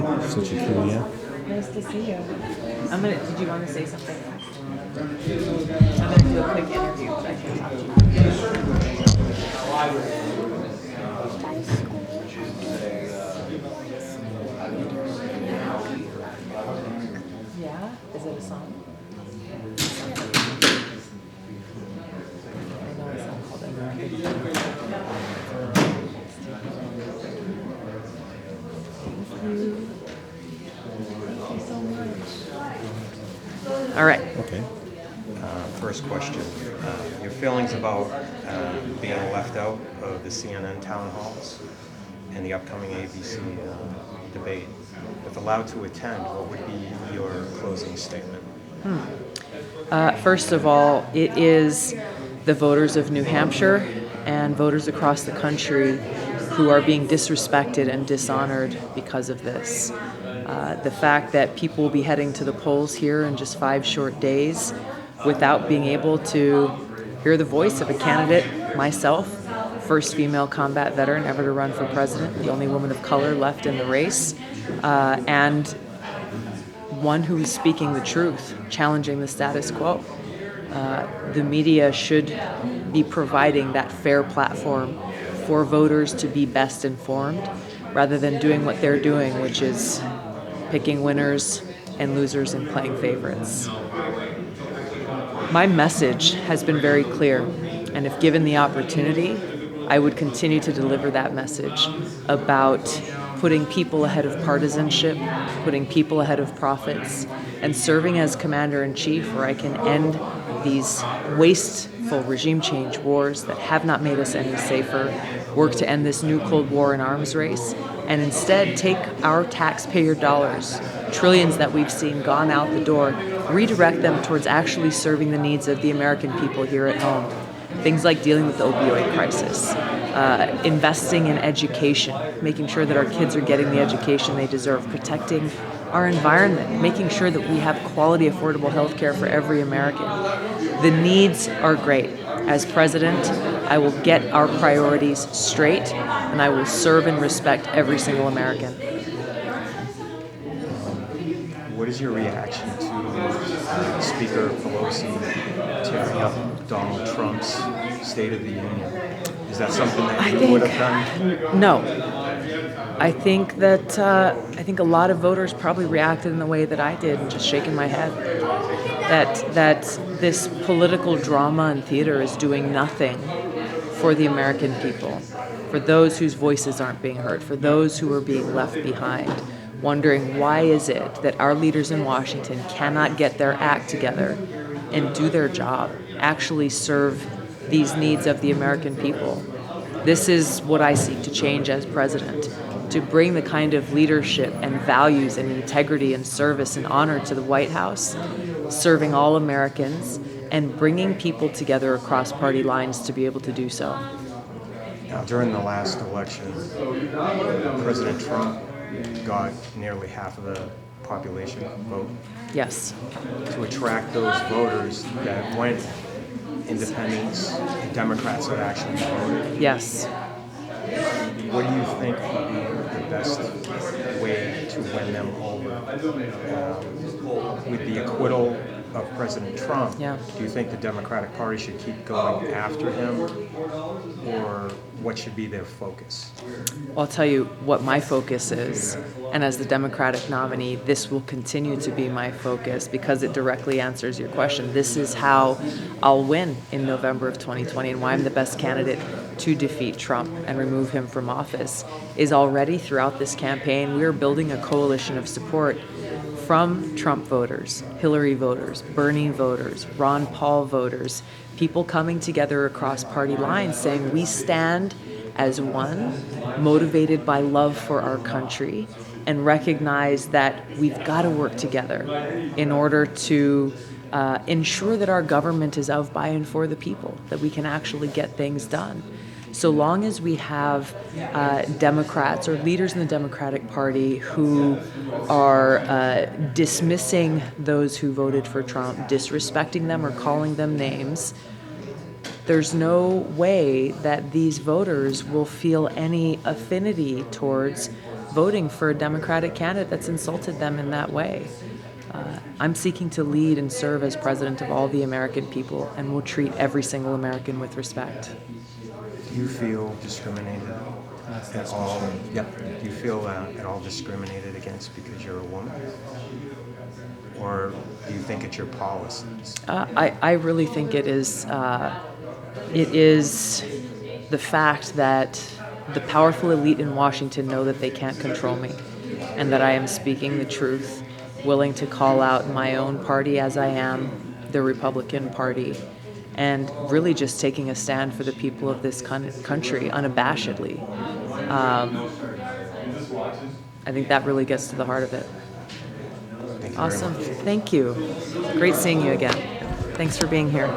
Such a Kuya. Nice to see you. Did you want to say something? I'm gonna do a quick interview, but I can talk to you. Yeah? Is it a song? I know a song called American. Thank you so much. All right. Okay. First question, your feelings about being left out of the CNN town halls and the upcoming ABC debate. If allowed to attend, what would be your closing statement? First of all, it is the voters of New Hampshire and voters across the country who are being disrespected and dishonored because of this. The fact that people will be heading to the polls here in just 5 short days without being able to hear the voice of a candidate, myself, first female combat veteran ever to run for president, the only woman of color left in the race, and one who is speaking the truth, challenging the status quo. The media should be providing that fair platform for voters to be best informed, rather than doing what they're doing, which is picking winners and losers and playing favorites. My message has been very clear, and if given the opportunity, I would continue to deliver that message about putting people ahead of partisanship, putting people ahead of profits, and serving as commander-in-chief where I can end these wasteful regime change wars that have not made us any safer, work to end this new Cold War and arms race, and instead take our taxpayer dollars, trillions that we've seen gone out the door, redirect them towards actually serving the needs of the American people here at home. Things like dealing with the opioid crisis, investing in education, making sure that our kids are getting the education they deserve, protecting our environment, making sure that we have quality, affordable health care for every American. The needs are great. As president, I will get our priorities straight, and I will serve and respect every single American. What is your reaction to Speaker Pelosi tearing up Donald Trump's State of the Union? Is that something that you would have done? No. I think a lot of voters probably reacted in the way that I did, and just shaking my head. That this political drama and theater is doing nothing for the American people, for those whose voices aren't being heard, for those who are being left behind, wondering why is it that our leaders in Washington cannot get their act together and do their job, actually serve these needs of the American people. This is what I seek to change as president, to bring the kind of leadership and values and integrity and service and honor to the White House, serving all Americans and bringing people together across party lines to be able to do so. Now, during the last election, President Trump got nearly half of the population vote. Yes. To attract those voters that went independents, Democrats that actually voted. Yes. What do you think would be the best way to win them over? With the acquittal of President Trump, Yeah. do you think the Democratic Party should keep going after him, or what should be their focus? I'll tell you what my focus is, and as the Democratic nominee, this will continue to be my focus because it directly answers your question. This is how I'll win in November of 2020, and why I'm the best candidate to defeat Trump and remove him from office is already throughout this campaign, we are building a coalition of support from Trump voters, Hillary voters, Bernie voters, Ron Paul voters, people coming together across party lines saying we stand as one, motivated by love for our country, and recognize that we've got to work together in order to ensure that our government is of, by, and for the people, that we can actually get things done. So long as we have Democrats or leaders in the Democratic Party who are dismissing those who voted for Trump, disrespecting them or calling them names, there's no way that these voters will feel any affinity towards voting for a Democratic candidate that's insulted them in that way. I'm seeking to lead and serve as president of all the American people, and will treat every single American with respect. Do you feel discriminated at all? Yep. Do you feel at all discriminated against because you're a woman? Or do you think it's your policies? I really think it is the fact that the powerful elite in Washington know that they can't control me, and that I am speaking the truth, willing to call out my own party as I am, the Republican Party, and really just taking a stand for the people of this country unabashedly. I think that really gets to the heart of it. Thank you very Awesome. much. Thank you. Great seeing you again. Thanks for being here.